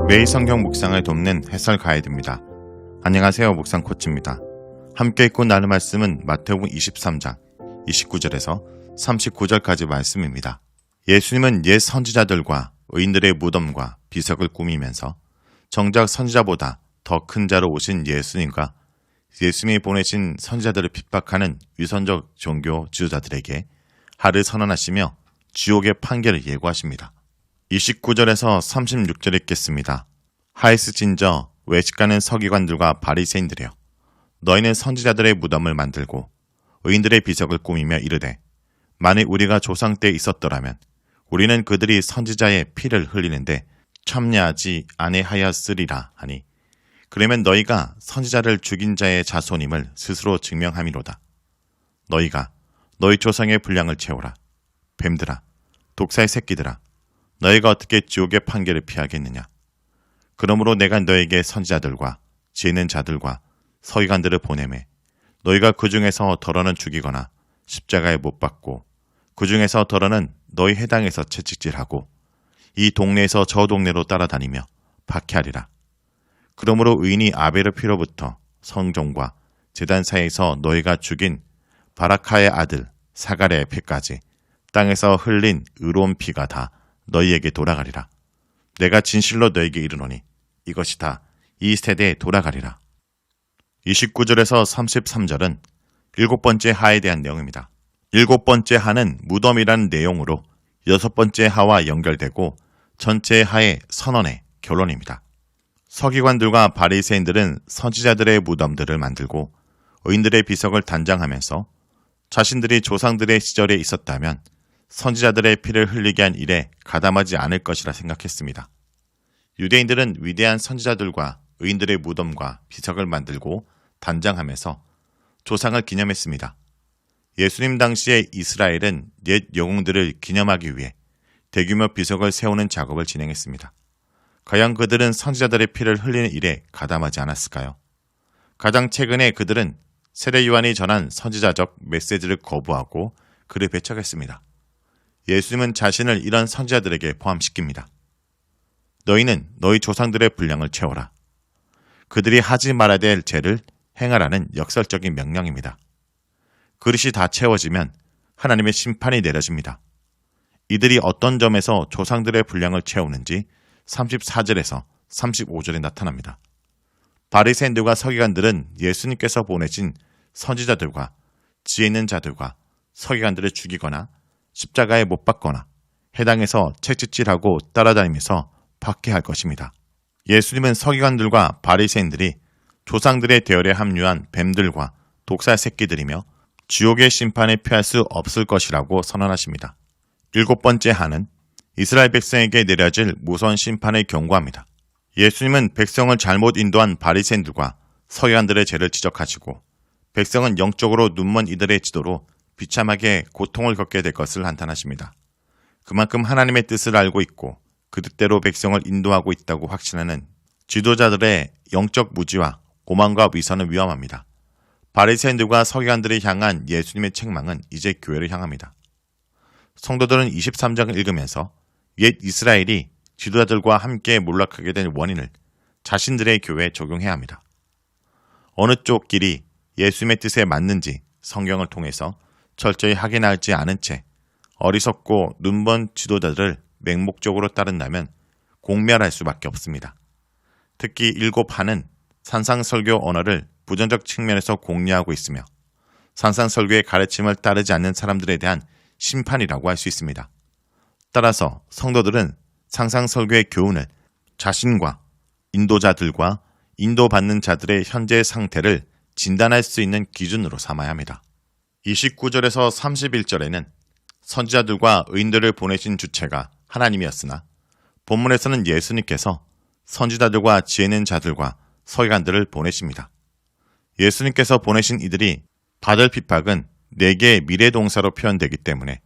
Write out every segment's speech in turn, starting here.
매일 성경 묵상을 돕는 해설 가이드입니다. 안녕하세요. 묵상 코치입니다. 함께 읽고 나눌 말씀은 마태복음 23장 29절에서 39절까지 말씀입니다. 예수님은 옛 선지자들과 의인들의 무덤과 비석을 꾸미면서 정작 선지자보다 더 큰 자로 오신 예수님과 예수님이 보내신 선지자들을 핍박하는 위선적 종교 지도자들에게 하를 선언하시며 지옥의 판결을 예고하십니다. 29절에서 36절 읽겠습니다. 하에스진저 외식가는 서기관들과 바리새인들이여, 너희는 선지자들의 무덤을 만들고 의인들의 비석을 꾸미며 이르되, 만일 우리가 조상 때 있었더라면 우리는 그들이 선지자의 피를 흘리는데 참여하지 아니하였으리라 하니, 그러면 너희가 선지자를 죽인 자의 자손임을 스스로 증명함이로다. 너희가 너희 조상의 분량을 채우라. 뱀들아, 독사의 새끼들아, 너희가 어떻게 지옥의 판결을 피하겠느냐. 그러므로 내가 너에게 선지자들과 지혜 있는 자들과 서기관들을 보내매 너희가 그 중에서 덜어는 죽이거나 십자가에 못 박고 그 중에서 덜어는 너희 해당에서 채찍질하고 이 동네에서 저 동네로 따라다니며 박해하리라. 그러므로 의인이 아벨의 피로부터 성종과 제단 사이에서 너희가 죽인 바라카의 아들 사가랴의 피까지 땅에서 흘린 의로운 피가 다 너희에게 돌아가리라. 내가 진실로 너희에게 이르노니 이것이 다 이 세대에 돌아가리라. 29절에서 33절은 일곱 번째 하에 대한 내용입니다. 일곱 번째 하는 무덤이라는 내용으로 여섯 번째 하와 연결되고 전체 하의 선언의 결론입니다. 서기관들과 바리새인들은 선지자들의 무덤들을 만들고 의인들의 비석을 단장하면서 자신들이 조상들의 시절에 있었다면 선지자들의 피를 흘리게 한 일에 가담하지 않을 것이라 생각했습니다. 유대인들은 위대한 선지자들과 의인들의 무덤과 비석을 만들고 단장하면서 조상을 기념했습니다. 예수님 당시의 이스라엘은 옛 영웅들을 기념하기 위해 대규모 비석을 세우는 작업을 진행했습니다. 과연 그들은 선지자들의 피를 흘리는 일에 가담하지 않았을까요? 가장 최근에 그들은 세례 요한이 전한 선지자적 메시지를 거부하고 그를 배척했습니다. 예수님은 자신을 이런 선지자들에게 포함시킵니다. 너희는 너희 조상들의 분량을 채워라. 그들이 하지 말아야 될 죄를 행하라는 역설적인 명령입니다. 그릇이 다 채워지면 하나님의 심판이 내려집니다. 이들이 어떤 점에서 조상들의 분량을 채우는지 34절에서 35절에 나타납니다. 바리새인들과 서기관들은 예수님께서 보내신 선지자들과 지혜 있는 자들과 서기관들을 죽이거나 십자가에 못 박거나 해당에서 채찍질하고 따라다니면서 박해할 것입니다. 예수님은 서기관들과 바리새인들이 조상들의 대열에 합류한 뱀들과 독사 새끼들이며 지옥의 심판에 피할 수 없을 것이라고 선언하십니다. 일곱 번째 하는 이스라엘 백성에게 내려질 무서운 심판을 경고합니다. 예수님은 백성을 잘못 인도한 바리새인들과 서기관들의 죄를 지적하시고 백성은 영적으로 눈먼 이들의 지도로 비참하게 고통을 겪게 될 것을 한탄하십니다. 그만큼 하나님의 뜻을 알고 있고 그 뜻대로 백성을 인도하고 있다고 확신하는 지도자들의 영적 무지와 오만과 위선은 위험합니다. 바리새인들과 서기관들을 향한 예수님의 책망은 이제 교회를 향합니다. 성도들은 23장을 읽으면서 옛 이스라엘이 지도자들과 함께 몰락하게 된 원인을 자신들의 교회에 적용해야 합니다. 어느 쪽 길이 예수님의 뜻에 맞는지 성경을 통해서 철저히 확인하지 않은 채 어리석고 눈먼 지도자들을 맹목적으로 따른다면 공멸할 수밖에 없습니다. 특히 일곱 하는 산상설교 언어를 부정적 측면에서 공략하고 있으며 산상설교의 가르침을 따르지 않는 사람들에 대한 심판이라고 할 수 있습니다. 따라서 성도들은 산상설교의 교훈을 자신과 인도자들과 인도받는 자들의 현재 상태를 진단할 수 있는 기준으로 삼아야 합니다. 29절에서 31절에는 선지자들과 의인들을 보내신 주체가 하나님이었으나 본문에서는 예수님께서 선지자들과 지혜 있는 자들과 서기관들을 보내십니다. 예수님께서 보내신 이들이 받을 핍박은 4개의 미래동사로 표현되기 때문에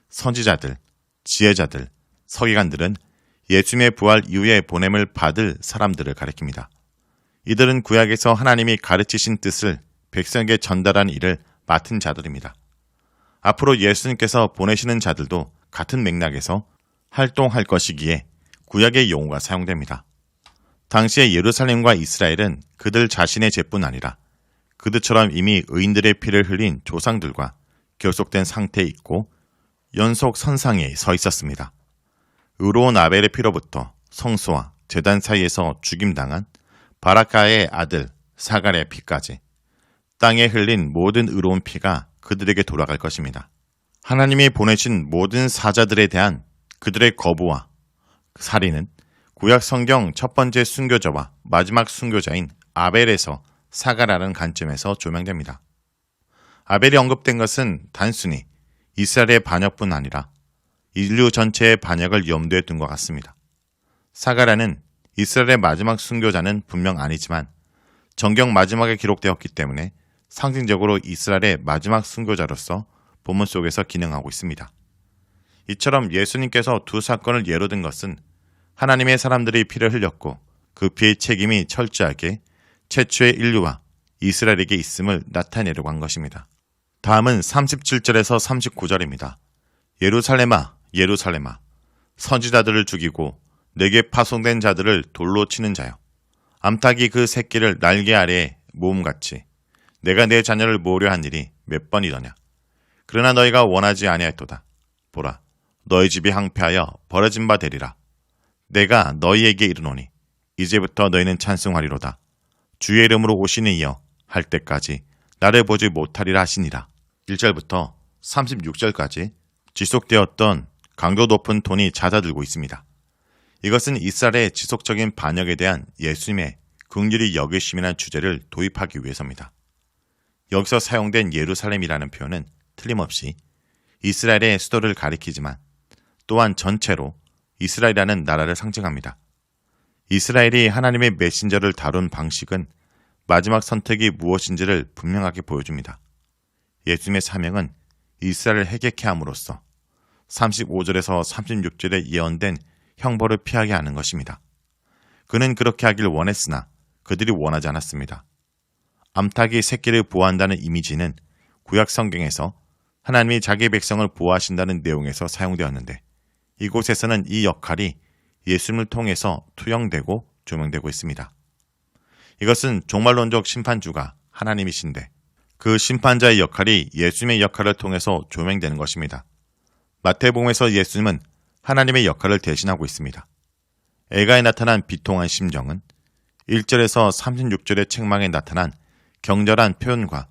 선지자들, 지혜자들, 서기관들은 예수님의 부활 이후에 보냄을 받을 사람들을 가리킵니다. 이들은 구약에서 하나님이 가르치신 뜻을 백성에게 전달하는 일을 맡은 자들입니다. 앞으로 예수님께서 보내시는 자들도 같은 맥락에서 활동할 것이기에 구약의 용어가 사용됩니다. 당시의 예루살렘과 이스라엘은 그들 자신의 죄뿐 아니라 그들처럼 이미 의인들의 피를 흘린 조상들과 결속된 상태에 있고 연속 선상에 서 있었습니다. 의로운 아벨의 피로부터 성소와 제단 사이에서 죽임당한 바라카의 아들 사갈의 피까지 땅에 흘린 모든 의로운 피가 그들에게 돌아갈 것입니다. 하나님이 보내신 모든 사자들에 대한 그들의 거부와 살인은 구약 성경 첫 번째 순교자와 마지막 순교자인 아벨에서 사갈라는 관점에서 조명됩니다. 아벨이 언급된 것은 단순히 이스라엘의 반역뿐 아니라 인류 전체의 반역을 염두에 둔 것 같습니다. 사갈라는 이스라엘의 마지막 순교자는 분명 아니지만 정경 마지막에 기록되었기 때문에 상징적으로 이스라엘의 마지막 순교자로서 본문 속에서 기능하고 있습니다. 이처럼 예수님께서 두 사건을 예로 든 것은 하나님의 사람들이 피를 흘렸고 그 피의 책임이 철저하게 최초의 인류와 이스라엘에게 있음을 나타내려고 한 것입니다. 다음은 37절에서 39절입니다. 예루살렘아, 예루살렘아, 선지자들을 죽이고 내게 파송된 자들을 돌로 치는 자여, 암탉이 그 새끼를 날개 아래에 모음같이 내가 내 자녀를 모으려 한 일이 몇 번이더냐. 그러나 너희가 원하지 아니하였도다. 보라, 너희 집이 항폐하여 버려진 바 되리라. 내가 너희에게 이르노니 이제부터 너희는 찬송하리로다. 주의 이름으로 오시는 이여 할 때까지 나를 보지 못하리라 하시니라. 1절부터 36절까지 지속되었던 강도 높은 톤이 잦아들고 있습니다. 이것은 이스라엘의 지속적인 반역에 대한 예수님의 긍휼히 여기심이라는 주제를 도입하기 위해서입니다. 여기서 사용된 예루살렘이라는 표현은 틀림없이 이스라엘의 수도를 가리키지만 또한 전체로 이스라엘이라는 나라를 상징합니다. 이스라엘이 하나님의 메신저를 다룬 방식은 마지막 선택이 무엇인지를 분명하게 보여줍니다. 예수님의 사명은 이스라엘을 해결케 함으로써 35절에서 36절에 예언된 형벌을 피하게 하는 것입니다. 그는 그렇게 하길 원했으나 그들이 원하지 않았습니다. 암탉이 새끼를 보호한다는 이미지는 구약 성경에서 하나님이 자기 백성을 보호하신다는 내용에서 사용되었는데 이곳에서는 이 역할이 예수님을 통해서 투영되고 조명되고 있습니다. 이것은 종말론적 심판주가 하나님이신데 그 심판자의 역할이 예수님의 역할을 통해서 조명되는 것입니다. 마태복음에서 예수님은 하나님의 역할을 대신하고 있습니다. 애가에 나타난 비통한 심정은 1절에서 36절의 책망에 나타난 격렬한 표현과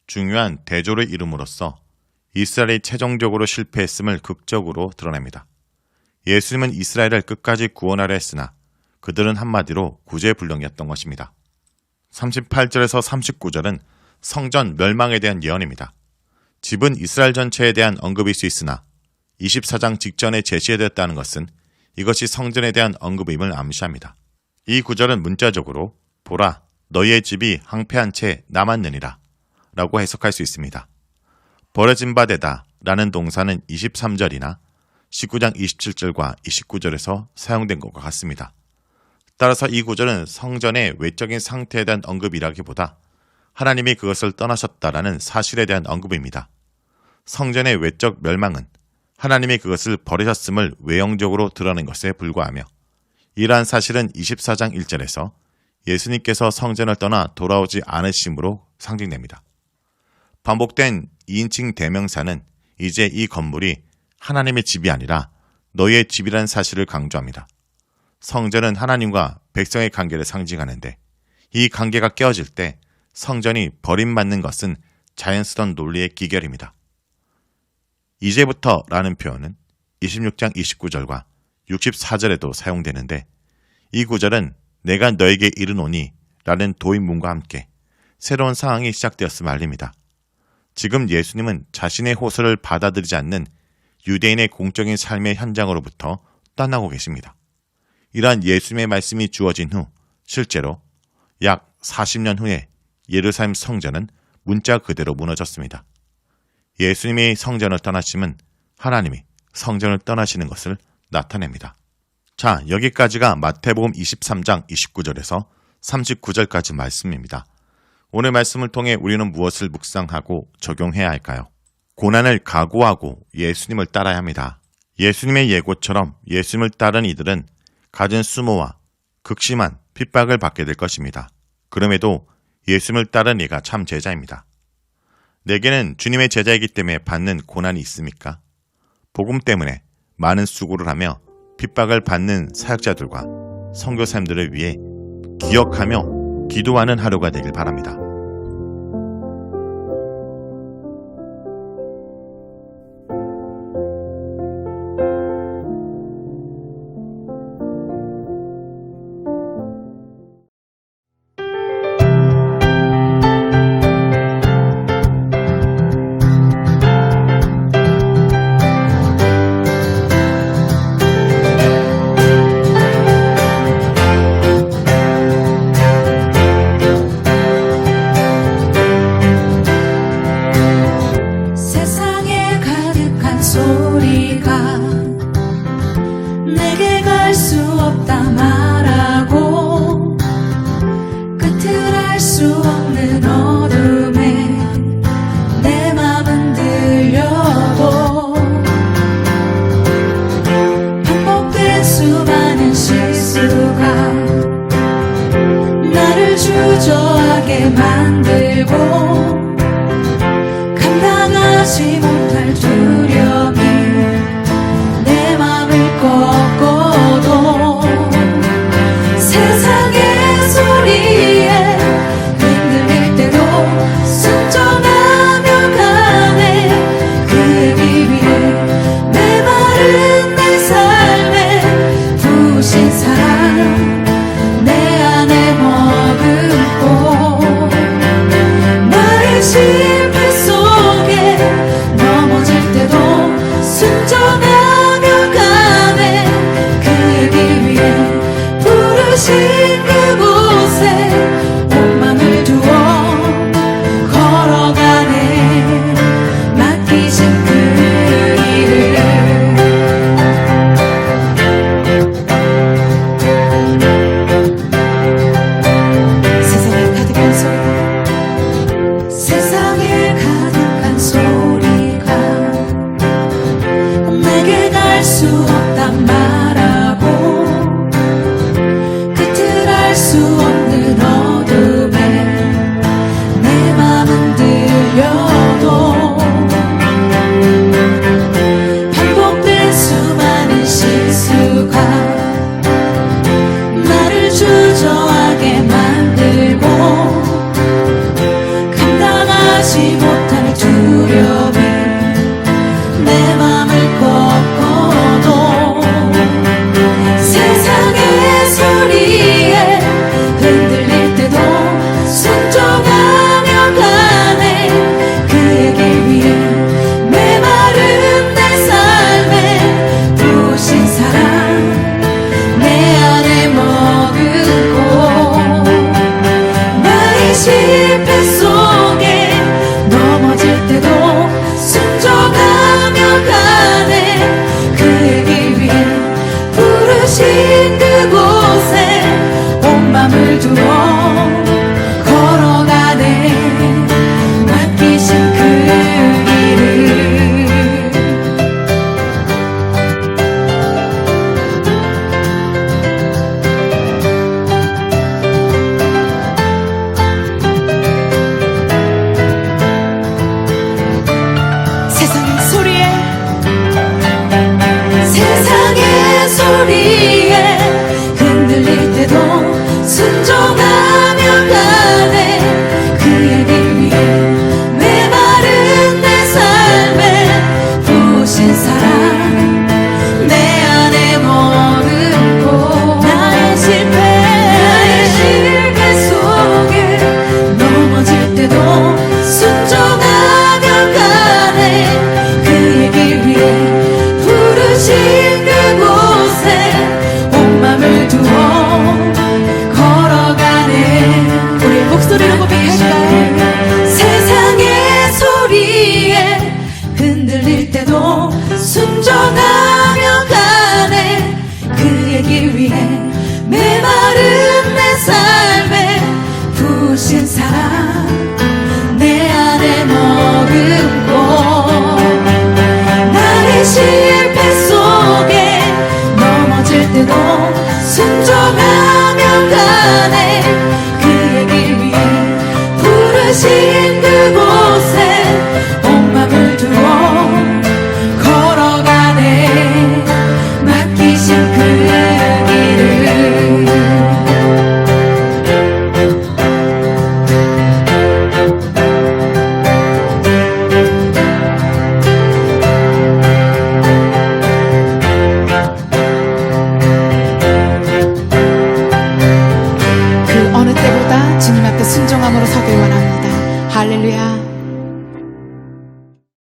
중요한 대조를 이룸으로써 이스라엘이 최종적으로 실패했음을 극적으로 드러냅니다. 예수님은 이스라엘을 끝까지 구원하려 했으나 그들은 한마디로 구제불능이었던 것입니다. 38절에서 39절은 성전 멸망에 대한 예언입니다. 집은 이스라엘 전체에 대한 언급일 수 있으나 24장 직전에 제시되었다는 것은 이것이 성전에 대한 언급임을 암시합니다. 이 구절은 문자적으로 보라, 너희의 집이 항폐한 채 남았느니라 라고 해석할 수 있습니다. 버려진 바 되다 라는 동사는 23절이나 19장 27절과 29절에서 사용된 것과 같습니다. 따라서 이 구절은 성전의 외적인 상태에 대한 언급이라기보다 하나님이 그것을 떠나셨다라는 사실에 대한 언급입니다. 성전의 외적 멸망은 하나님이 그것을 버리셨음을 외형적으로 드러낸 것에 불과하며 이러한 사실은 24장 1절에서 예수님께서 성전을 떠나 돌아오지 않으심으로 상징됩니다. 반복된 2인칭 대명사는 이제 이 건물이 하나님의 집이 아니라 너희의 집이라는 사실을 강조합니다. 성전은 하나님과 백성의 관계를 상징하는데 이 관계가 깨어질 때 성전이 버림받는 것은 자연스러운 논리의 기결입니다. 이제부터 라는 표현은 26장 29절과 64절에도 사용되는데 이 구절은 내가 너에게 이르노니 라는 도입문과 함께 새로운 상황이 시작되었음을 알립니다. 지금 예수님은 자신의 호소를 받아들이지 않는 유대인의 공적인 삶의 현장으로부터 떠나고 계십니다. 이러한 예수님의 말씀이 주어진 후 실제로 약 40년 후에 예루살렘 성전은 문자 그대로 무너졌습니다. 예수님이 성전을 떠나심은 하나님이 성전을 떠나시는 것을 나타냅니다. 자, 여기까지가 마태복음 23장 29절에서 39절까지 말씀입니다. 오늘 말씀을 통해 우리는 무엇을 묵상하고 적용해야 할까요? 고난을 각오하고 예수님을 따라야 합니다. 예수님의 예고처럼 예수님을 따른 이들은 갖은 수모와 극심한 핍박을 받게 될 것입니다. 그럼에도 예수님을 따른 이가 참 제자입니다. 내게는 주님의 제자이기 때문에 받는 고난이 있습니까? 복음 때문에 많은 수고를 하며 핍박을 받는 사역자들과 선교사님들을 위해 기억하며 기도하는 하루가 되길 바랍니다. 소리가 내게 갈 수 없다 말하고 끝을 알 수 없는 어둠에 내 맘은 들려도 반복된 수많은 실수가 나를 주저하게 만들고 감당하지 못할 두려움이 내 맘을 꺾어도 세상의 소리에 흔들릴 때도 순종하며 가네. 그기 위해 메마른 내 삶에 부으신 사랑 내 안에 머금고 나의 실패 속에 넘어질 때도 순종하며 가네. 그기 위해 부르신 그곳에 온 맘을 두어 걸어가네. 맡기신 그 일을 세상에 가득한 소리 세상에 가득한 소리가 내게 갈 수 없단 말하고 끝을 알 수 없는 어둠에 내 맘은 들려도 반복된 수많은 실수가 나를 주저하게 만들고 감당하지 못할 두려움이 내 맘을 꺾어도 세상의 소리에 흔들릴 때도 순종하며 가네. 그의 길 위에 메마른 내 삶에 부으신 사랑 내 안에 머금고 나의 실패 속에 넘어질 때도